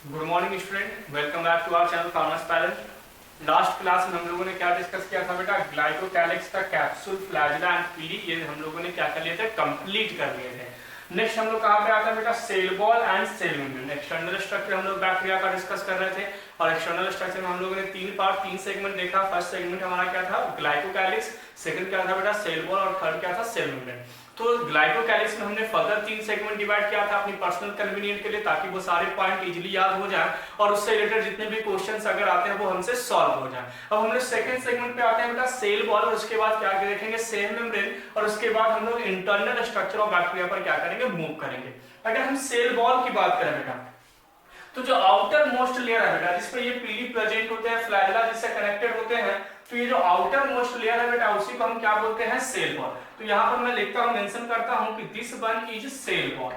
Good morning student, welcome back to our channel commerce palette. Last class में हम लोगों ने क्या डिस्कस किया था बेटा? ग्लाइकोकैलिक्स का कैप्सूल, फ्लैजिला एंड पीली, ये हम लोगों ने क्या कर लिए थे? कंप्लीट कर लिए थे। नेक्स्ट हम लोग कहाँ पे आता है बेटा? Cell wall and cell membrane. External structure हम लोग बैक्टीरिया का डिस्कस कर रहे थे और एक्सटर्नल स्ट्रक्चर में हम लोगों ने तीन सेगमेंट देखा। फर्स्ट सेगमेंट हमारा क्या था? ग्लाइकोकैलिक्स। सेकंड क्या था बेटा? Cell wall. और थर्ड क्या था? Cell membrane. तो ग्लाइकोकैलिक्स में हमने फर्दर 3 सेगमेंट डिवाइड किया था अपनी पर्सनल कन्वीनियंट के लिए, ताकि वो सारे पॉइंट इजीली याद हो जाए और उससे रिलेटेड जितने भी क्वेश्चंस अगर आते हैं वो हमसे सॉल्व हो जाए। अब हम लोग सेकंड सेगमेंट पे आते हैं बेटा, सेल वॉल, और उसके बाद क्या देखेंगे? सेल मेम्ब्रेन, और उसके बाद हम लोग इंटरनल स्ट्रक्चर ऑफ बैक्टीरिया पर क्या करेंगे? मूव करेंगे। अगर हम सेल वॉल की बात करें बेटा, तो जो आउटर मोस्ट लेयर है बेटा, जिसपे ये पीली प्रेजेंट होते हैं, फ्लैजिला जिससे कनेक्टेड होते हैं, तो ये जो आउटर मोस्ट लेयर है बेटा, उसी को हम क्या बोलते हैं? Cell wall. तो यहाँ पर मैं लिखता हूँ, मेंशन करता हूँ कि this one is cell wall.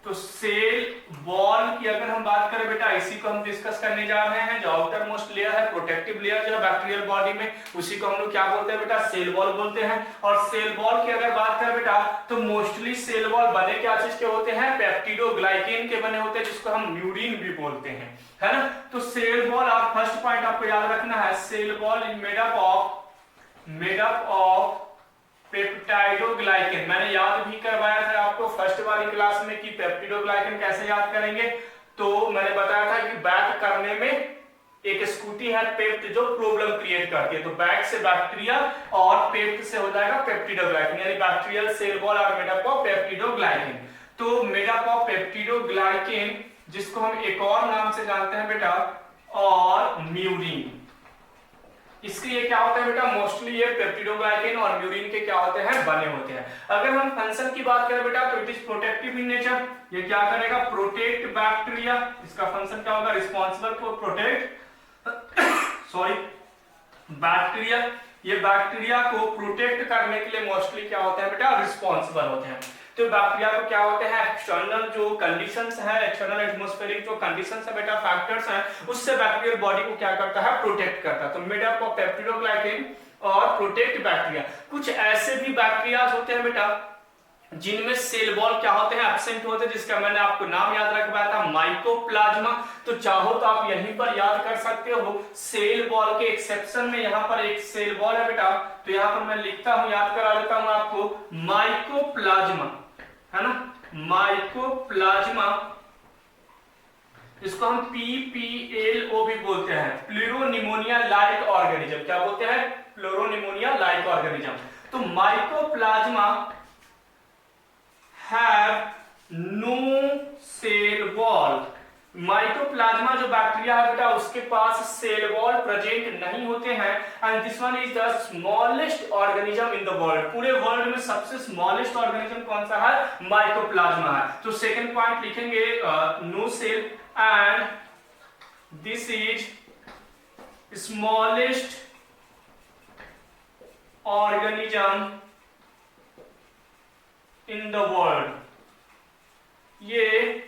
तो सेल वॉल की अगर हम बात करें बेटा, इसी को हम डिस्कस करने जा रहे हैं। जो आउटर मोस्ट लेयर है, प्रोटेक्टिव लेयर जो है बैक्टीरियल बॉडी में, उसी को हम लोग क्या बोलते हैं बेटा? सेल वॉल बोलते हैं। और सेल वॉल की अगर बात करें बेटा, तो मोस्टली सेल वॉल बने क्या चीज के होते हैं? पेप्टिडोग्लाइकेन के बने होते हैं, जिसको हम म्यूरिन भी बोलते हैं, है ना। तो सेल वॉल, आप फर्स्ट पॉइंट आपको याद रखना है, cell wall is made up of peptidoglycan. मैंने याद भी करवाया था आपको फर्स्ट वाली क्लास में कि पेप्टिडोग्लाइकेन कैसे याद करेंगे। तो मैंने बताया था कि बैक करने में एक स्कूटी है पेप्ट, जो प्रॉब्लम क्रिएट करती है। तो बैक से बैक्टीरिया और पेप्ट से हो जाएगा पेप्टिडोग्लाइकेन, यानी bacterial cell wall are made up of peptidoglycan. तो मेड अप ऑफ पेप्टिडोग्लाइकेन, जिसको हम एक और नाम से जानते हैं बेटा, और म्यूरिन। इसके ये क्या होता है बेटा? मोस्टली ये पेप्टिडोग्लाइकेन और म्यूरिन के क्या होते हैं? बने होते हैं। अगर हम फंक्शन की बात करें बेटा, तो it is protective in nature. ये क्या करेगा? Protect bacteria. इसका फंक्शन क्या होगा? Responsible for protect bacteria. ये बैक्टीरिया को प्रोटेक्ट करने के लिए मोस्टली क्या होते हैं बेटा? रिस्पॉन्सिबल होते हैं। तो बैक्टीरिया को क्या होते हैं? एक्सटर्नल जो कंडीशंस है, एक्सटर्नल एटमॉस्फेरिक जो कंडीशंस है बेटा, फैक्टर्स हैं, उससे बैक्टीरियल बॉडी को क्या करता है? प्रोटेक्ट करता है। तो मेड अप ऑफ पेप्टिडोग्लाइकेन और प्रोटेक्ट बैक्टीरिया। कुछ ऐसे भी बैक्टीरिया होते हैं बेटा जिनमें सेल वॉल क्या होते हैं? एब्सेंट होते हैं, जिसका मैंने आपको नाम याद रखवाया था, माइकोप्लाज्मा। तो चाहो तो आप यहीं पर याद कर सकते हो। सेल वॉल के एक्सेप्शन में यहाँ पर एक सेल वॉल है बेटा, तो यहाँ पर मैं लिखता हूं, याद करा देता हूं आपको, माइकोप्लाज्मा, है ना, माइकोप्लाज्मा। इसको हम PPLO भी बोलते हैं, प्लूरोनिमोनिया लाइक ऑर्गेनिज्म। क्या बोलते हैं? Pleuropneumonia like organism. तो mycoplasma have no cell wall। Mycoplasma जो बैक्टीरिया है बेटा, उसके पास सेल वॉल प्रेजेंट नहीं होते हैं। And this one is the smallest organism in the world. पूरे वर्ल्ड में सबसे स्मॉलेस्ट ऑर्गेनिज्म कौन सा है? माइकोप्लाज्मा है। तो सेकंड पॉइंट लिखेंगे, no cell, and this is smallest organism in the world. ये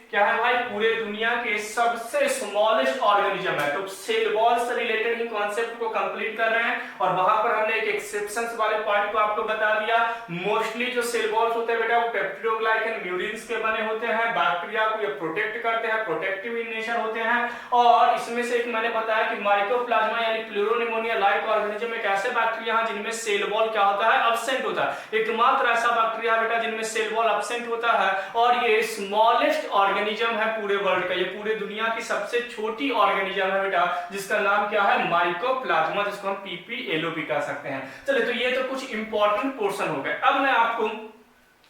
क्या है भाई? पूरे दुनिया के सबसे स्मॉलेस्ट ऑर्गेनिज्म है। तो सेल वॉल से रिलेटेड ही कॉन्सेप्ट को कंप्लीट कर रहे हैं, और वहां पर हमने एक एक्सेप्शंस वाले पॉइंट को आपको बता दिया। मोस्टली जो सेल वॉल्स होते हैं बेटा, वो पेप्टिडोग्लाइकेन, म्यूरिन्स के बने होते हैं। बैक्टीरिया को ये प्रोटेक्ट करते हैं, प्रोटेक्टिव इन नेचर होते हैं। और इसमें से एक मैंने बताया कि माइकोप्लाज्मा यानी प्लूरोनिमोनिया लाइक ऑर्गेनिज्म एक ऐसे बैक्टीरिया है जिनमें सेल वॉल क्या होता है? एब्सेंट होता है। एकमात्र ऐसा बैक्टीरिया बेटा जिनमें सेल वॉल एब्सेंट होता है, और ये स्मॉलेस्ट ऑर्गेनिज्म है पूरे वर्ल्ड का। ये पूरे दुनिया की सबसे छोटी ऑर्गेनिज्म है बेटा, जिसका नाम क्या है? माइकोप्लाज्मा, जिसको हम PPLO भी कह सकते हैं। चलिए, तो ये तो कुछ इंपॉर्टेंट पोर्शन हो गए। अब मैं आपको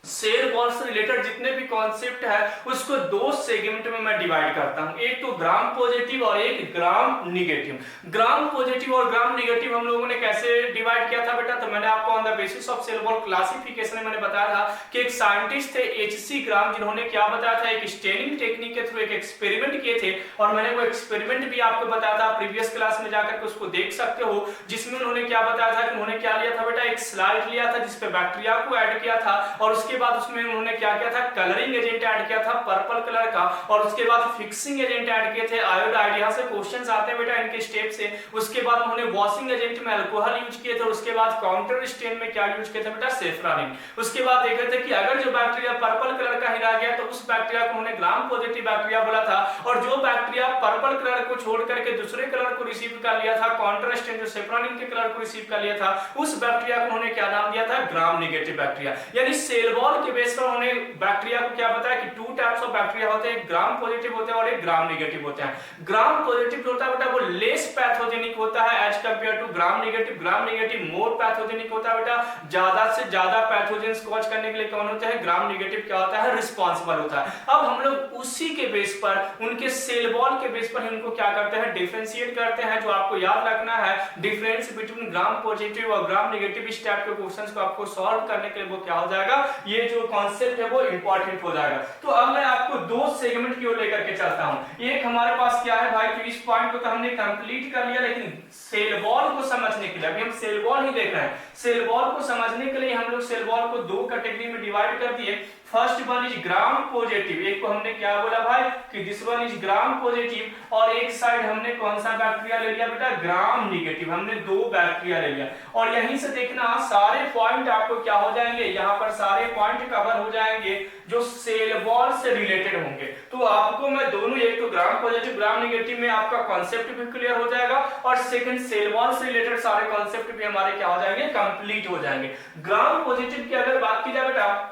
सेल वॉल से रिलेटेड जितने भी कॉन्सेप्ट है उसको 2 सेगमेंट में मैं डिवाइड करता हूं। एक तो ग्राम पॉजिटिव और एक ग्राम निगेटिव। ग्राम पॉजिटिव और ग्राम निगेटिव हम लोगों ने कैसे डिवाइड किया था बेटा? तो मैंने आपको on the basis of cell wall classification में मैंने बताया था कि एक साइंटिस्ट थे HC ग्राम, जिन्होंने क्या बताया था? एक स्टेनिंग टेक्निक के थ्रू एक एक्सपेरिमेंट किए थे, और मैंने वो एक्सपेरिमेंट भी आपको बताया था, प्रीवियस क्लास में जाकर के उसको देख सकते हो, जिसमें उन्होंने क्या बताया था कि उन्होंने क्या लिया था बेटा? एक स्लाइड लिया था जिसपे बैक्टीरिया को ऐड किया था, और उसके बाद उसमें उन्होंने क्या किया था? कलरिंग एजेंट ऐड किया था पर्पल कलर का, और उसके बाद फिक्सिंग एजेंट ऐड किए थे आयोडाइड। यहां से क्वेश्चंस आते हैं बेटा इनके स्टेप से। उसके बाद उन्होंने वॉशिंग एजेंट में अल्कोहल यूज किए थे, उसके बाद काउंटर स्टेन में क्या यूज किया था बेटा? सेफ्रानिन। उसके बाद देख रहे थे कि अगर जो बैक्टीरिया पर्पल कलर का ही रह गया तो उस बैक्टीरिया को उन्होंने ग्राम पॉजिटिव बैक्टीरिया बोला था। और जो बैक्टीरिया पर्पल कलर को छोड़ करके दूसरे कलर को रिसीव कर लिया था, कॉन्ट्रास्ट जो सेफ्रॉनिन के कलर को रिसीव कर लिया था, उस बैक्टीरिया को उन्होंने क्या नाम दिया था? ग्राम नेगेटिव बैक्टीरिया। यानी सेल वॉल के बेस पर उन्होंने बैक्टीरिया को क्या बताया कि 2 टाइप्स ऑफ बैक्टीरिया होते हैं, एक ग्राम पॉजिटिव होते हैं और एक ग्राम नेगेटिव होते हैं। ग्राम पॉजिटिव होता है बेटा वो लेस पैथोजेनिक होता है as compare to gram negative. Gram negative more pathogenic होता है बेटा, ज्यादा से ज्यादा पैथोजेंस कॉज करने के लिए कौन होता है? ग्राम नेगेटिव क्या होता है? रिस्पांसिबल होता है। अब हम लोग उसी के बेस पर, उनके सेल वॉल के बेस पर उनको क्या करते हैं? डिफरेंशिएट करते हैं। जो आपको याद रखना है डिफरेंस बिटवीन ग्राम पॉजिटिव और ग्राम नेगेटिव, इस टाइप के क्वेश्चंस को आपको सॉल्व करने के लिए वो क्या हो जाएगा? ये जो कॉन्सेप्ट है वो इंपॉर्टेंट हो जाएगा। तो अब मैं आपको 2 सेगमेंट की ओर लेकर के चलता हूं। एक हमारे पास क्या है भाई, तो इस पॉइंट को तो हमने कंप्लीट कर लिया, लेकिन सेल वॉल को समझने के लिए अभी हम सेल वॉल ही देख रहे हैं। सेल वॉल को समझने के लिए हम लोग सेल वॉल को 2 कैटेगरी में डिवाइड कर दिए। First one is gram positive, एक को हमने क्या बोला भाई कि this one is gram positive, और एक साइड हमने कौन सा बैक्टीरिया ले लिया बेटा? Gram negative. हमने 2 बैक्टीरिया ले लिया। और यहीं से देखना सारे पॉइंट आपको क्या हो जाएंगे, यहाँ पर सारे पॉइंट कवर हो जाएंगे जो सेल वॉल से रिलेटेड होंगे। तो आपको मैं दोनों, एक तो ग्राम पॉजिटिव ग्राम नेगेटिव में आपका कॉन्सेप्ट भी क्लियर हो जाएगा, और सेकंड सेल वॉल से रिलेटेड सारे कॉन्सेप्ट भी हमारे क्या हो जाएंगे? कंप्लीट हो जाएंगे। ग्राम पॉजिटिव की अगर बात की जाए बेटा,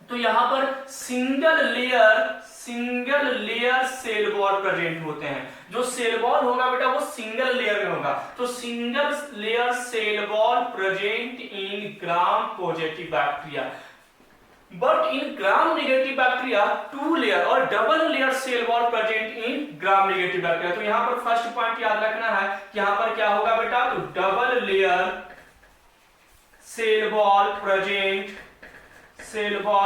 तो यहां पर single layer cell wall present होते हैं। जो सेल वॉल होगा बेटा वो सिंगल लेयर में होगा। तो single layer cell wall present in gram positive bacteria, but in gram negative bacteria 2 layer और double layer cell wall present in gram negative bacteria. तो यहां पर फर्स्ट पॉइंट याद रखना है कि यहां पर क्या होगा बेटा, तो double layer cell wall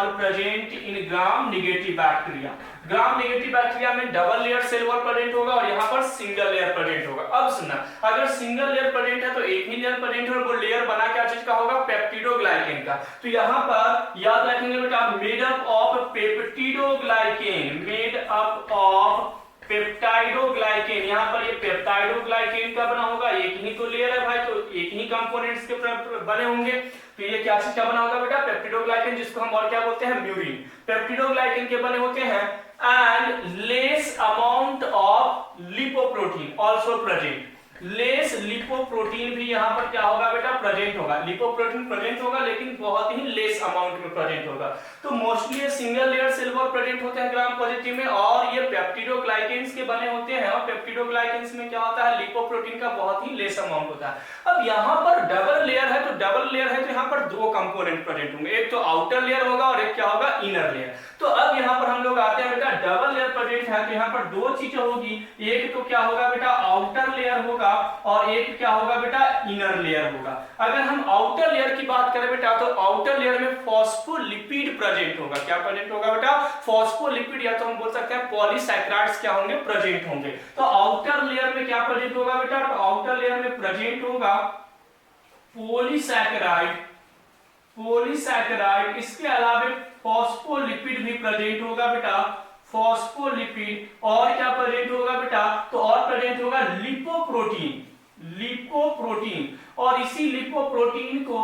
present in gram negative bacteria. Gram negative bacteria में double layer cell wall present होगा और यहाँ पर सिंगल लेयर प्रेजेंट होगा। अब सुनना, अगर सिंगल लेयर प्रेजेंट है तो एक ही लेयर प्रेजेंट है, और वो लेयर बना क्या चीज का होगा? पेप्टिडोग्लाइकेन का। तो यहाँ पर याद रखेंगे बेटा made up of peptidoglycan, made up of peptidoglycan. यहाँ पर ये पेप्टाइडोग्लाइकेन का बना होगा, एक ही तो लेयर है भाई, तो एक ही कंपोनेंट्स के बने होंगे। तो ये क्या चीज का बना होगा बेटा? पेप्टिडोग्लाइकेन, जिसको हम और क्या बोलते हैं? म्यूरिन। पेप्टिडोग्लाइकेन के बने होते हैं, and less amount of lipoprotein also present. Less lipoprotein भी यहाँ पर क्या होगा बेटा? प्रेजेंट होगा। लिपोप्रोटीन प्रेजेंट होगा लेकिन बहुत ही लेस अमाउंट में प्रेजेंट होगा। तो मोस्टली ये single layer cell wall present होते हैं ग्राम पॉजिटिव में, और ये पेप्टिडोग्लाइकेन्स के बने होते हैं, और पेप्टिडोग्लाइकेन्स में क्या होता है? लिपोप्रोटीन का बहुत ही लेस अमाउंट होता है। अब यहाँ पर डबल लेयर है, तो डबल लेयर है तो यहाँ पर 2 कंपोनेंट प्रेजेंट होंगे, एक तो आउटर लेयर होगा और एक क्या होगा? Inner layer. तो अब यहाँ पर हम लोग आते हैं बेटा, डबल लेयर प्रेजेंट है तो यहाँ पर 2 चीजें होगी, एक तो क्या होगा बेटा? आउटर लेयर होगा, और एक क्या होगा बेटा? इनर लेयर होगा। अगर हम आउटर लेयर की बात करें बेटा, तो आउटर लेयर में फॉस्फोलिपिड प्रेजेंट होगा। क्या प्रेजेंट होगा बेटा? फॉस्फोलिपिड, या तो हम बोल सकते हैं पॉलीसैकेराइड्स क्या होंगे? प्रेजेंट होंगे। तो आउटर लेयर में क्या प्रेजेंट होगा बेटा? तो आउटर लेयर में प्रेजेंट होगा पॉलीसैकेराइड, इसके अलावा फॉस्फोलिपिड भी प्रेजेंट होगा बेटा, फॉस्फोलिपिड। और क्या प्रेजेंट होगा बेटा? तो और प्रेजेंट होगा लिपोप्रोटीन। और इसी लिपोप्रोटीन को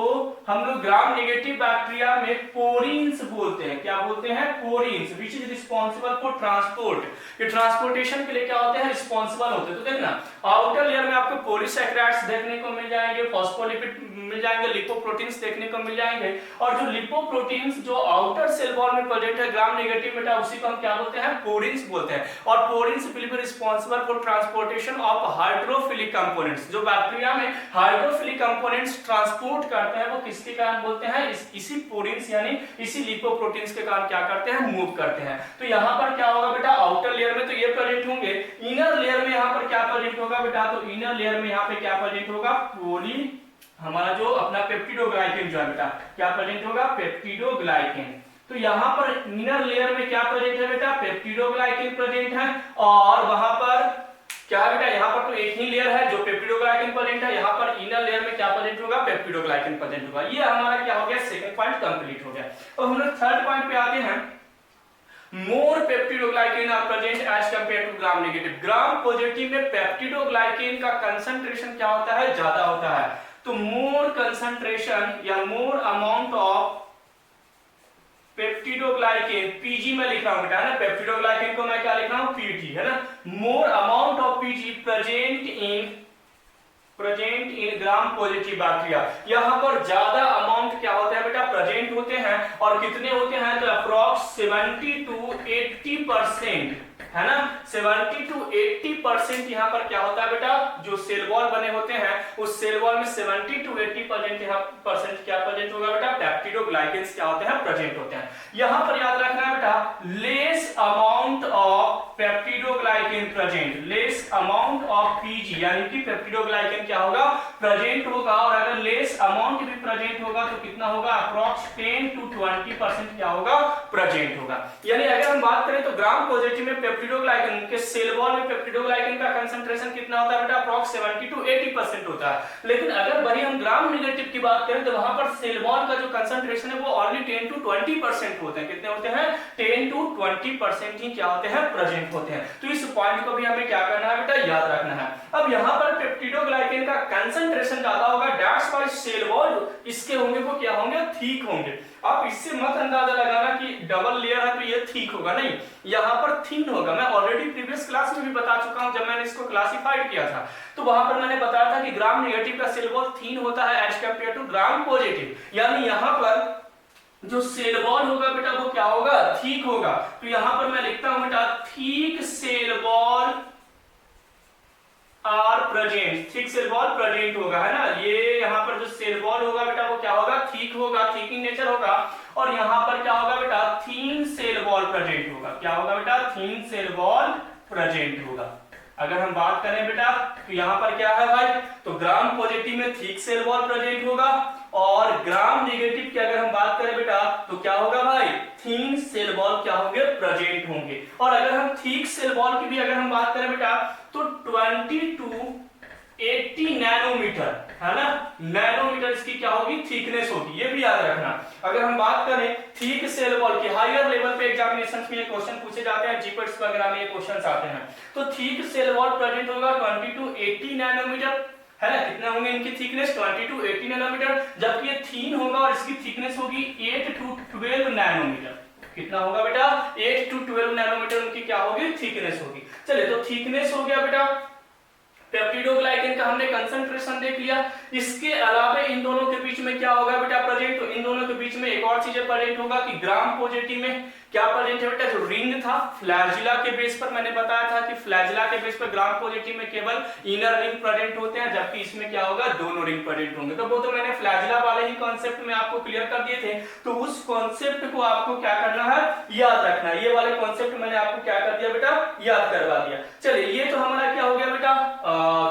हम लोग ग्राम नेगेटिव बैक्टीरिया में पोरिन्स बोलते हैं। क्या बोलते हैं? Porins, which is responsible for transport. ये ट्रांसपोर्टेशन के लिए क्या होते हैं? रिस्पॉन्सिबल होते हैं। तो देखना आउटर लेयर में आपको पॉलीसैकेराइड्स देखने को मिल जाएंगे, फॉस्फोलिपिड मिल जाएंगे, लिपोप्रोटीन्स देखने को मिल जाएंगे, और जो लिपोप्रोटीन्स जो आउटर सेल वॉल में प्रेजेंट है ग्राम नेगेटिव बेटा, उसी को हम क्या बोलते हैं? पोरिन्स बोलते हैं। और porins will be responsible for transportation of hydrophilic components. जो बैक्टीरिया में हाइड्रोफिलिक कंपोनेंट्स ट्रांसपोर्ट करते हैं वो किसके कारण बोलते हैं? इसी पोरिन्स यानी इसी लिपोप्रोटीन्स के कारण क्या करते हैं? मूव करते हैं। तो यहाँ पर क्या होगा बेटा? आउटर लेयर में तो ये प्रेजेंट होंगे, इनर लेयर में यहाँ पर क्या प्रेजेंट होगा बेटा? तो इनर लेयर में यहाँ पे क्या प्रेजेंट होगा? हमारा जो अपना पेप्टिडोग्लाइकेन जो है बेटा, क्या प्रेजेंट होगा? पेप्टिडोग्लाइकेन। तो यहाँ पर इनर लेयर में क्या प्रेजेंट है बेटा? पेप्टिडोग्लाइकेन प्रेजेंट है, और वहां पर क्या है बेटा? यहाँ पर तो एक ही लेयर है जो पेप्टिडोग्लाइकेन प्रेजेंट है, यहाँ पर इनर लेयर में क्या प्रेजेंट होगा? पेप्टिडोग्लाइकेन प्रेजेंट होगा। ये हमारा क्या हो गया? सेकंड पॉइंट कंप्लीट हो गया। और हम लोग थर्ड पॉइंट पे आते हैं, more peptidoglycan are present as compare to gram negative. Gram positive में पेप्टिडोग्लाइकेन का कंसंट्रेशन क्या होता है? ज्यादा होता है। तो मोर कंसंट्रेशन या more amount of peptidoglycan PG में लिख रहा हूं बेटा, है ना, पेप्टिडोग्लाइकेन को मैं क्या लिख रहा हूं, पीटी, है ना, more amount of PG present in gram positive bacteria, यहाँ पर ज्यादा अमाउंट क्या होता है बेटा, प्रेजेंट होते हैं, और कितने होते हैं, तो अप्रॉक्स 70 to 80%, है ना, 70 to 80% यहाँ पर क्या होता है बेटा, जो सेल वॉल बने होते हैं उस सेल वॉल में 70 to 80% यहाँ परसेंट क्या प्रेजेंट होगा बेटा, पेप्टिडोग्लाइकेन्स क्या होते हैं, प्रेजेंट होते हैं। यहाँ पर याद रखना है बेटा, less amount of peptidoglycan present, less amount of PG, यानी कि पेप्टिडोग्लाइकेन क्या होगा, प्रेजेंट होगा, और अगर लेस अमाउंट भी प्रेजेंट होगा तो कितना होगा, अप्रॉक्स 10 to 20% क्या होगा, प्रेजेंट होगा। यानी अगर हम बात करें तो ग्राम पॉजिटिव में पेप्टिडोग्लाइकेन के सेल वॉल में पेप्टिडोग्लाइकेन का कंसंट्रेशन कितना होता है बेटा, अप्रॉक्स 70 to 80% होता है। लेकिन अगर वही हम ग्राम नेगेटिव की बात करें तो वहां पर सेल वॉल का जो कंसंट्रेशन है वो ओनली 10 to 20% होते हैं। कितने होते हैं, 10 to 20% ही क्या होते हैं, प्रेजेंट होते हैं। तो इस पॉइंट को भी हमें क्या करना है बेटा, याद रखना है। अब यहाँ पर पेप्टिडोग्लाइकेन का कंसंट्रेशन ज्यादा होगा, दैट्स व्हाई सेल वॉल इसके होंगे वो क्या होंगे, थिक होंगे। आप इससे मत अंदाजा लगाना कि डबल लेयर है तो ये थिक होगा, नहीं, यहाँ पर थिन होगा। मैं ऑलरेडी प्रीवियस क्लास में भी बता चुका हूं, जब मैंने इसको क्लासिफाइड किया था तो वहां पर मैंने बताया था कि ग्राम नेगेटिव का सेल वॉल थिन होता है as compare to Gram positive, यानी यहाँ पर जो सेल वॉल होगा बेटा वो क्या होगा, थिक होगा। तो यहाँ पर मैं लिखता हूं बेटा, thick cell wall are present, thick cell wall present होगा, है ना, ये यहाँ पर जो सेल वॉल होगा बेटा वो क्या होगा, थिक होगा, थिक इन नेचर होगा, और यहाँ पर क्या होगा बेटा, थिन सेल वॉल प्रेजेंट होगा। क्या होगा बेटा, थिन सेल वॉल प्रेजेंट होगा। अगर हम बात करें बेटा तो यहाँ पर क्या है भाई, तो ग्राम पॉजिटिव में थिक सेल वॉल प्रेजेंट होगा, और ग्राम नेगेटिव की अगर हम बात करें बेटा तो क्या होगा भाई, थिन सेल वॉल क्या होंगे, प्रेजेंट होंगे। और अगर हम थिक सेल वॉल की भी अगर हम बात करें बेटा तो 20 to 80 नैनोमीटर, है ना, नैनोमीटर इसकी क्या होगी, थिकनेस होगी, ये भी याद रखना। अगर हम बात करें थिक सेल वॉल की, हायर लेवल पे एग्जामिनेशंस में ये क्वेश्चन पूछे जाते हैं, जीपीएस वगैरह में ये क्वेश्चंस आते हैं, तो थिक सेल वॉल प्रेजेंट होगा 20 to 80 नैनोमीटर, है ना, कितना होंगे इनकी थिकनेस, 20 to 80 नैनोमीटर, जबकि ये थिन होगा और इसकी थिकनेस होगी 8 to 12 नैनोमीटर। कितना होगा बेटा, 8 to 12 नैनोमीटर उनकी क्या होगी, थिकनेस होगी। चलिए, तो थिकनेस हो गया बेटा, पेप्टिडोग्लाइकेन का हमने कंसंट्रेशन देख लिया। इसके अलावा इन दोनों के बीच में क्या होगा बेटा प्रेजेंट, तो इन दोनों के बीच में एक और चीज प्रेजेंट होगा कि ग्राम पॉजिटिव में क्या प्रेजेंट है बेटा, जो रिंग था फ्लैजिला के बेस पर, मैंने बताया था कि फ्लैजिला के बेस पर ग्राम पॉजिटिव में केवल इनर रिंग प्रेजेंट होते हैं, जबकि इसमें क्या होगा, दोनों रिंग प्रेजेंट होंगे। तो वो तो मैंने फ्लैजिला वाले ही कॉन्सेप्ट में आपको क्लियर कर दिए थे, तो उस कॉन्सेप्ट को आपको क्या करना है, याद रखना। ये वाले कॉन्सेप्ट मैंने आपको क्या कर दिया बेटा, याद करवा दिया। चलिए, ये तो हमारा क्या हो गया बेटा,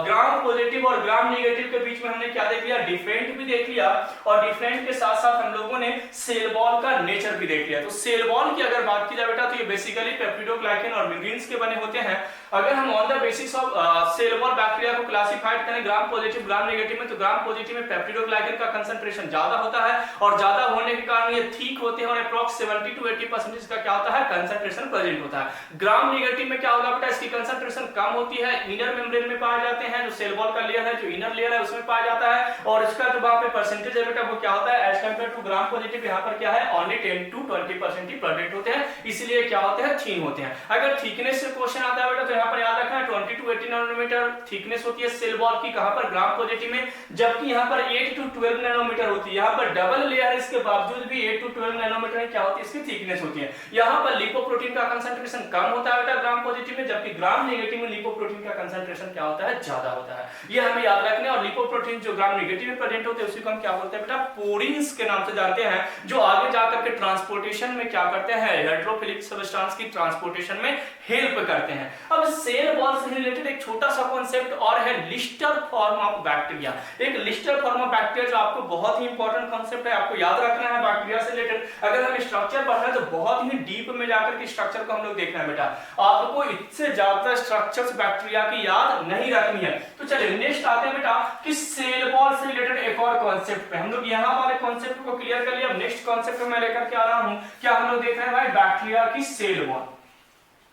ग्राम पॉजिटिव और ग्राम नेगेटिव के बीच में हमने क्या देख लिया, डिफरेंट भी देख लिया, और डिफरेंट के साथ साथ हम लोगों ने सेल वॉल का नेचर भी देख लिया। तो सेल वॉल की अगर बात की जाए बेटा तो ये बेसिकली पेप्टिडोग्लाइकेन और मिम्ब्रेन्स के बने होते हैं। अगर हम on the basis of cell wall bacteria को क्लासिफाइड करें ग्राम पॉजिटिव ग्राम नेगेटिव में, तो ग्राम पॉजिटिव में पेप्टिडोग्लाइकेन का कंसंट्रेशन ज्यादा होता है, और ज्यादा होने के कारण ये थिक होते हैं, और अप्रॉक्स 70 to 80% इसका क्या होता है, कंसंट्रेशन प्रेजेंट होता है। ग्राम नेगेटिव में क्या होगा बेटा, इसकी कंसंट्रेशन कम होती है, इनर मेम्ब्रेन में पाए जाते हैं, जो सेल वॉल का लेयर है, जो इनर लेयर है उसमें पाया जाता है, और इसका जो वहां पे परसेंटेज है बेटा वो क्या होता है, as compare to Gram positive यहाँ पर क्या है, ओनली 10 to 20% ही प्रेजेंट होते हैं, इसलिए क्या होते हैं, थिन होते हैं। अगर थिकनेस से क्वेश्चन आता है बेटा तो यहाँ पर याद रखना 20 to 80 नैनोमीटर थिकनेस होती है सेल वॉल की, कहां पर, ग्राम पॉजिटिव में, जबकि यहाँ पर 8 to 12 नैनोमीटर होती है। यहाँ पर डबल लेयर इसके बावजूद भी 8 to 12 नैनोमीटर क्या होती है, इसकी थिकनेस होती है। यहाँ पर लिपोप्रोटीन का कंसंट्रेशन कम होता है बेटा ग्राम पॉजिटिव में, जबकि ग्राम नेगेटिव में लिपोप्रोटीन का कंसंट्रेशन क्या होता है, ज्यादा होता है। ये हमें याद रखना है। और लिपोप्रोटीन जो ग्राम नेगेटिव में प्रेजेंट होते हैं उसी को हम क्या बोलते हैं बेटा, पोरिन्स के नाम से जानते हैं, जो आगे जाकर के ट्रांसपोर्टेशन में क्या करते हैं, हाइड्रोफिलिक सब्सटेंस की ट्रांसपोर्टेशन में हेल्प करते हैं। अब सेल वॉल से रिलेटेड एक छोटा सा कॉन्सेप्ट और है, लिस्टर फॉर्म ऑफ बैक्टीरिया। एक लिस्टर फॉर्म ऑफ बैक्टीरिया जो आपको बहुत ही इंपॉर्टेंट कॉन्सेप्ट है, आपको याद रखना है बैक्टीरिया से रिलेटेड। अगर हम स्ट्रक्चर पढ़ रहे हैं तो बहुत ही डीप में जाकर के स्ट्रक्चर को हम लोग देखना है बेटा, आपको इससे ज्यादा स्ट्रक्चर्स बैक्टीरिया की याद नहीं रखनी है। तो चलिए नेक्स्ट आते हैं बेटा कि सेल वॉल से रिलेटेड एक और कॉन्सेप्ट पे। हम लोग यहाँ वाले कॉन्सेप्ट को क्लियर कर लिया। अब नेक्स्ट कॉन्सेप्ट मैं लेकर के आ रहा हूँ, क्या हम लोग देख रहे हैं भाई, बैक्टीरिया की सेल वॉल।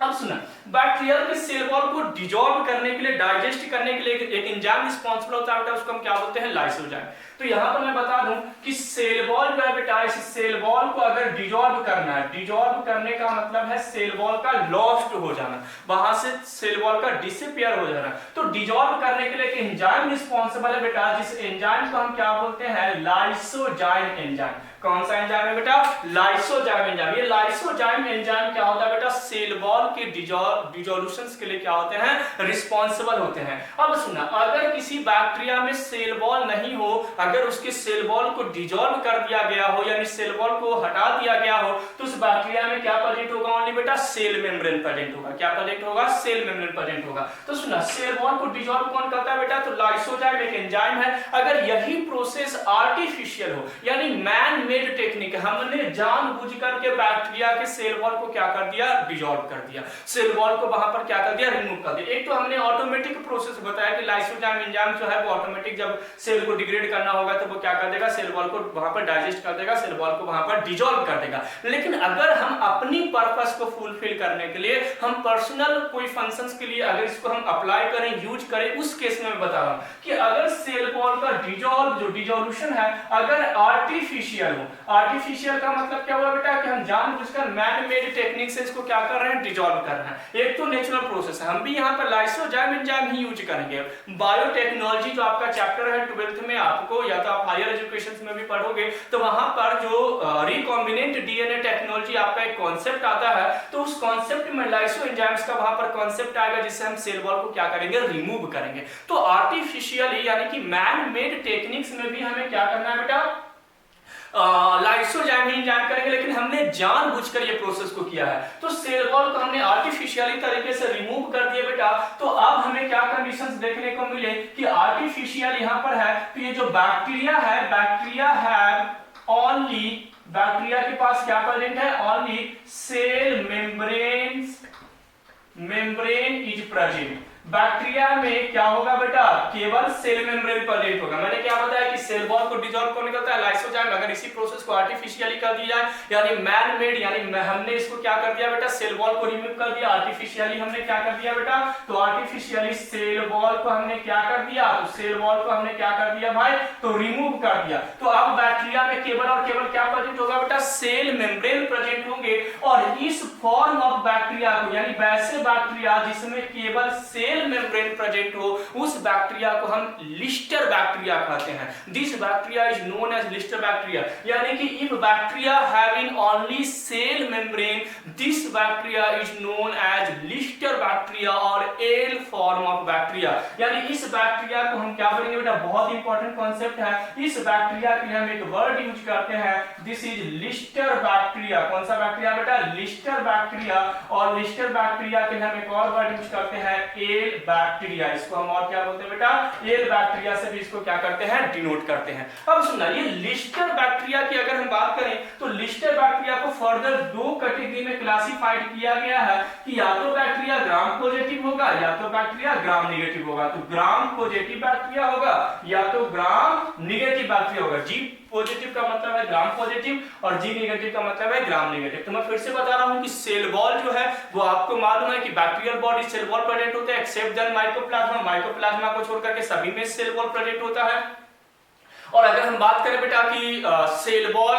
अब सुना, बैक्टीरियल के सेल वॉल को डिजॉल्व करने के लिए, डाइजेस्ट करने के लिए एक एंजाइम रिस्पांसिबल होता है बेटा, उसको हम क्या बोलते हैं, लाइसोजाइम। तो यहां पर मैं बता दूं कि सेल वॉल जो है बेटा, इस सेल वॉल को अगर डिजॉल्व करना है, डिजॉल्व करने का मतलब है सेल वॉल का लॉस्ट हो जाना, वहां से सेल वॉल का डिसअपीयर हो जाना। तो डिजॉल्व करने के लिए एक एंजाइम रिस्पांसिबल है बेटा, जिस एंजाइम को हम क्या बोलते हैं, लाइसोजाइम एंजाइम। कौन सा एंजाइम है बेटा, लाइसोजाइम एंजाइम। ये लाइसोजाइम एंजाइम क्या होता है बेटा, सेल वॉल के डिसोल्यूशंस के लिए क्या होते हैं, रिस्पांसिबल होते हैं। अब सुनना, अगर किसी बैक्टीरिया में सेल वॉल नहीं हो, अगर उसके सेल वॉल को डिसॉल्व कर दिया गया हो, यानी सेल वॉल को हटा दिया गया हो, तो उस बैक्टीरिया में क्या प्रेजेंट होगा, ओनली बेटा सेल मेम्ब्रेन प्रेजेंट होगा। क्या प्रेजेंट होगा, सेल मेम्ब्रेन प्रेजेंट होगा। तो सुनना, सेल वॉल को डिसॉल्व कौन करता है बेटा, तो लाइसोजाइम एक एंजाइम है। अगर यही प्रोसेस आर्टिफिशियल हो, यानी मैन मेड टेक्निक, हमने जानबूझ करके बैक्टीरिया के सेल वॉल को क्या कर दिया, डिसॉल्व कर दिया, सेल वॉल को वहां पर क्या कर दिया, रिमूव कर दिया। एक तो हमने ऑटोमेटिक प्रोसेस बताया कि लाइसोजाइम एंजाइम जो है वो ऑटोमेटिक जब सेल को डिग्रेड करना होगा तो वो क्या कर देगा, सेल वॉल को वहां पर डाइजेस्ट कर देगा, सेल वॉल को वहां पर डिसॉल्व कर देगा। लेकिन अगर हम अपनी पर्पस को फुलफिल करने के लिए, हम पर्सनल कोई फंक्शंस के लिए अगर इसको हम अप्लाई करें, यूज करें, उस केस में मैं बता रहा हूं कि अगर सेल वॉल का डिसॉल्व जो डिसोल्यूशन है अगर आर्टिफिशियल हो, आर्टिफिशियल का मतलब क्या हुआ बेटा, कि हम जानबूझकर मैन मेड टेक्निक से इसको क्या कर रहे हैं, डिसॉल्व कर रहे हैं। एक तो नेचुरल प्रोसेस है, हम भी यहाँ पर लाइसोजाइम एंजाइम ही यूज करेंगे। बायोटेक्नोलॉजी जो आपका चैप्टर है 12th में, आपको या तो आप हायर एजुकेशन में भी पढ़ोगे, तो वहां पर जो रिकॉम्बिनेंट डीएनए टेक्नोलॉजी आपका एक कॉन्सेप्ट आता है, तो उस कॉन्सेप्ट में लाइसो एंजाइम्स का वहां पर कॉन्सेप्ट आएगा, जिससे हम सेल वॉल को क्या करेंगे, रिमूव करेंगे। तो आर्टिफिशियली यानी कि मैन मेड टेक्निक्स में भी हमें क्या करना है बेटा, लाइसोजाइम ही एंजाइम करेंगे, लेकिन हमने जानबूझकर ये प्रोसेस को किया है। तो सेल वॉल को हमने आर्टिफिशियली तरीके से रिमूव कर दिया बेटा। तो अब हमें क्या कंडीशंस देखने को मिले कि आर्टिफिशियल यहां पर है, तो ये जो बैक्टीरिया है, बैक्टीरिया है ओनली, बैक्टीरिया के पास क्या प्रेजेंट है, only cell membrane is present. Bacteria में क्या होगा बेटा, केवल सेल मेम्ब्रेन प्रेजेंट होगा। मैंने क्या बताया कि सेल वॉल को डिसॉल्व कौन करता है, लाइसोजाइम। अगर इसी प्रोसेस को आर्टिफिशियली कर दिया जाए, यानी मैन मेड, यानी हमने इसको क्या कर दिया बेटा, सेल वॉल को रिमूव कर दिया। आर्टिफिशियली हमने क्या कर दिया बेटा, तो आर्टिफिशियली सेल वॉल को हमने क्या कर दिया, तो सेल वॉल को हमने क्या कर दिया भाई, तो रिमूव कर दिया। तो अब बैक्टीरिया में केवल और केवल क्या प्रेजेंट होगा बेटा, सेल मेम्ब्रेन प्रेजेंट होंगे। और इस फॉर्म ऑफ बैक्टीरिया को, यानी वैसे बैक्टीरिया जिसमें केवल सेल मेम्ब्रेन प्रेजेंट हो, उस बैक्टीरिया को हम लिस्टर बैक्टीरिया कहते हैं। This bacteria is known as Lister bacteria, यानी कि if bacteria having only cell membrane, this bacteria is known as Lister bacteria और एल फॉर्म ऑफ बैक्टीरिया। यानी इस बैक्टीरिया को हम क्या बोलेंगे बेटा, बहुत इंपॉर्टेंट कॉन्सेप्ट है। इस बैक्टीरिया के लिए हम एक वर्ड यूज करते हैं, दिस इज लिस्टर बैक्टीरिया। कौन सा बैक्टीरिया बेटा, लिस्टर बैक्टीरिया। और लिस्टर बैक्टीरिया के लिए हम एक और वर्ड यूज करते हैं, एल बैक्टीरिया। इसको हम और क्या बोलते हैं बेटा, एल बैक्टीरिया से भी इसको क्या करते हैं, डिनोट करते हैं। अब सुनना, ये लिस्टर बैक्टीरिया की अगर हम बात करें, तो लिस्टर बैक्टीरिया को फर्दर दो कैटेगरी में क्लासिफाइड किया गया है कि या तो बैक्टीरिया ग्राम पॉजिटिव होगा या तो बैक्टीरिया ग्राम नेगेटिव होगा। तो ग्राम पॉजिटिव बैक्टीरिया होगा या तो ग्राम नेगेटिव बैक्टीरिया होगा। जी पॉजिटिव का मतलब है ग्राम पॉजिटिव और जी नेगेटिव का मतलब है ग्राम नेगेटिव। तो मैं फिर से बता रहा हूं कि सेल वॉल जो है वो आपको मालूम है कि bacterial body cell wall present होते हैं एक्सेप्ट देन माइकोप्लाज्मा। माइकोप्लाज्मा को छोड़कर के सभी में सेल वॉल प्रेजेंट होता है। और अगर हम बात करें बेटा कि सेल वॉल,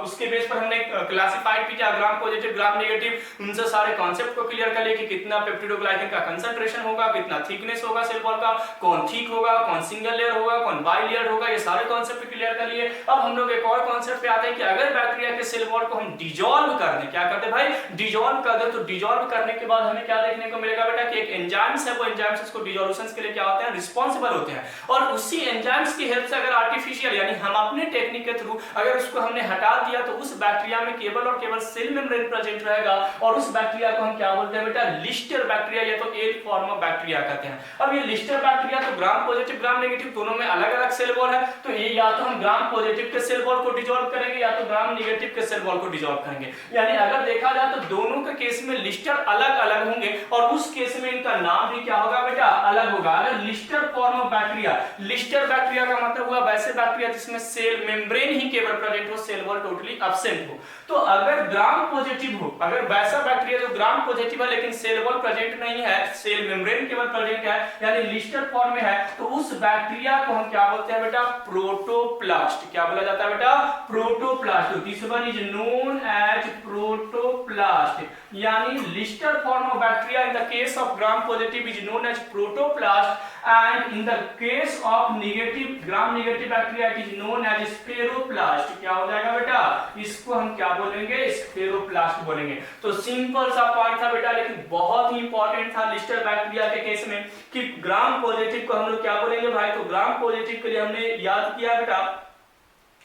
उसके बेस पर हमने क्लासिफाइड भी किया ग्राम पॉजिटिव ग्राम नेगेटिव, उनसे सारे कॉन्सेप्ट को क्लियर कर लिए कि कितना पेप्टिडोग्लाइकन का कंसंट्रेशन होगा, कितना थिकनेस होगा सेल वॉल का, कौन थिक होगा, कौन सिंगल लेयर होगा, कौन बाई लेयर होगा, ये सारे कॉन्सेप्ट क्लियर कर लिए। अब हम लोग एक और कॉन्सेप्ट पे आते हैं कि अगर बैक्टीरिया के सेल वॉल को हम डिसॉल्व कर दें, क्या करते भाई, डिसॉल्व कर दें, तो डिसॉल्व करने के बाद हमें क्या देखने को मिलेगा बेटा कि एक एंजाइम्स है, वो एंजाइम्स इसको डिसोल्यूशंस के लिए क्या होते हैं, रिस्पांसिबल होते हैं। और उसी एंजाइम्स की हेल्प से अगर आर्टिफिशियल यानी हम अपने टेक्निक के थ्रू अगर उसको हमने हटा दिया, तो उस बैक्टीरिया में केवल और केवल सेल मेम्ब्रेन प्रेजेंट रहेगा। और उस बैक्टीरिया को हम क्या बोलते हैं बेटा, लिस्टर बैक्टीरिया या तो एल फॉर्म ऑफ बैक्टीरिया कहते हैं। अब ये लिस्टर बैक्टीरिया तो ग्राम पॉजिटिव ग्राम नेगेटिव दोनों में अलग अलग सेल वॉल है, तो ये या तो हम ग्राम पॉजिटिव के सेल वॉल को डिसॉल्व करेंगे या तो ग्राम नेगेटिव के सेल वॉल को डिसॉल्व करेंगे। यानी अगर देखा जाए तो दोनों के केस में लिस्टर अलग अलग होंगे और उस केस में इनका नाम भी क्या होगा बेटा, अलग होगा। अगर Lister form of bacteria, Lister bacteria का मतलब हुआ वैसे बैक्टीरिया जिसमें सेल मेम्ब्रेन ही केवल प्रेजेंट हो, सेल वॉल टोटली एब्सेंट हो। तो अगर ग्राम पॉजिटिव हो, अगर वैसा बैक्टीरिया जो ग्राम पॉजिटिव है लेकिन सेल वॉल प्रेजेंट नहीं है, सेल मेम्ब्रेन केवल प्रेजेंट है यानी लिस्टर फॉर्म में है, तो उस बैक्टीरिया को हम क्या बोलते हैं बेटा? प्रोटोप्लास्ट। क्या बोला जाता है बेटा? Protoplast. This one is known as protoplast, यानी lister form of bacteria in the case of gram positive is known as protoplast, and in the case of negative gram negative bacteria it is known as स्पेरोप्लास्ट। क्या हो जाएगा बेटा? इसको हम क्या बोलेंगे? स्पेरोप्लास्ट बोलेंगे। तो सिंपल सा पॉइंट था बेटा, लेकिन बहुत ही इंपॉर्टेंट था लिस्टर बैक्टीरिया के केस में कि ग्राम पॉजिटिव को हम लोग क्या बोलेंगे भाई? तो ग्राम पॉजिटिव के लिए हमने याद किया बेटा,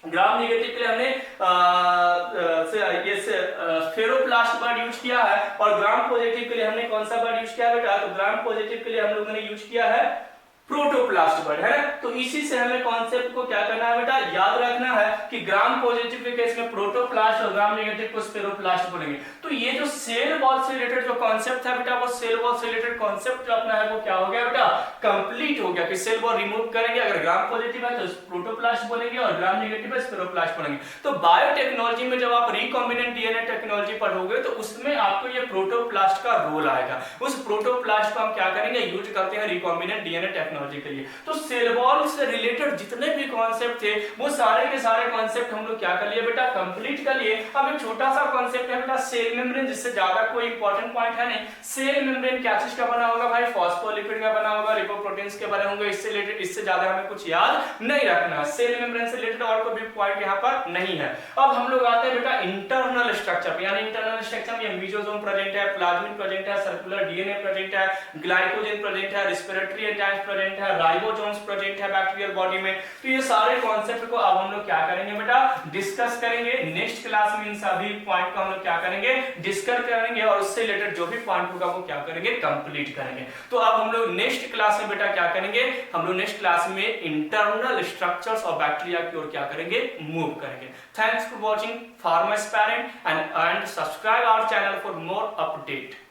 ग्राम नेगेटिव के लिए हमने स्फेरोप्लास्ट वर्ड यूज किया है, और ग्राम पॉजिटिव के लिए हमने कौन सा वर्ड यूज किया बेटा? तो ग्राम पॉजिटिव के लिए हम लोगों ने यूज किया है प्रोटोप्लास्ट वर्ड, है ना। तो इसी से हमें कॉन्सेप्ट को क्या करना है बेटा? याद रखना है कि ग्राम पॉजिटिव के केस में प्रोटोप्लास्ट और ग्राम नेगेटिव को स्पेरोप्लास्ट बोलेंगे। तो ये जो सेल वॉल से रिलेटेड जो कॉन्सेप्ट है बेटा, वो सेल वॉल से रिलेटेड कॉन्सेप्ट जो अपना है वो क्या हो गया बेटा? कंप्लीट हो गया कि सेल वॉल रिमूव करेंगे, अगर ग्राम पॉजिटिव है तो प्रोटोप्लास्ट बोलेंगे और ग्राम नेगेटिव है स्पेरोप्लास्ट बोलेंगे। तो बायोटेक्नोलॉजी में जब आप रिकॉम्बिनेंट डीएनए टेक्नोलॉजी पढ़ोगे तो उसमें आपको ये प्रोटोप्लास्ट का रोल आएगा। उस प्रोटोप्लास्ट को हम क्या करेंगे? यूज करते हैं रिकॉम्बिनेंट डीएनए टेक्नोलॉजी के लिए। तो सेल वॉल से रिलेटेड जितने भी कॉन्सेप्ट थे वो सारे के सारे कॉन्सेप्ट हम लोग क्या कर लिए बेटा? कंप्लीट कर लिए। अब एक छोटा सा कॉन्सेप्ट है बेटा सेल मेम्ब्रेन, जिससे ज्यादा कोई इंपॉर्टेंट पॉइंट है नहीं। सेल मेम्ब्रेन क्या चीज का बना होगा भाई? फॉस्फोलिपिड का बना होगा, लिपोप्रोटीन्स के बने होंगे। इससे रिलेटेड इससे ज्यादा हमें कुछ याद नहीं रखना। सेल मेम्ब्रेन से रिलेटेड और कोई भी पॉइंट यहाँ पर नहीं है। अब हम लोग आते हैं बेटा इंटरनल स्ट्रक्चर, यानी इंटरनल स्ट्रक्चर में मेसोसोम प्रेजेंट है, प्लाज्मिड प्रेजेंट है, सर्कुलर डीएनए प्रेजेंट है, ग्लाइकोजन प्रेजेंट है, रेस्पिरेटरी एंजाइम्स प्रेजेंट है, राइबोसोम्स प्रेजेंट है बैक्टीरियल बॉडी में। तो ये सारे कॉन्सेप्ट को अब हम लोग क्या करेंगे बेटा? डिस्कस करेंगे। नेक्स्ट क्लास में इन सभी पॉइंट को हम लोग क्या करेंगे? डिस्कस करेंगे, और उससे रिलेटेड जो भी पॉइंट होगा वो क्या करेंगे? कंप्लीट करेंगे। तो अब हम लोग नेक्स्ट क्लास में बेटा क्या करेंगे? हम लोग नेक्स्ट क्लास में इंटरनल स्ट्रक्चर्स ऑफ बैक्टीरिया की ओर क्या करेंगे? मूव करेंगे। थैंक्स फॉर वॉचिंग फार्मास्पेरेंट and subscribe our channel for more update.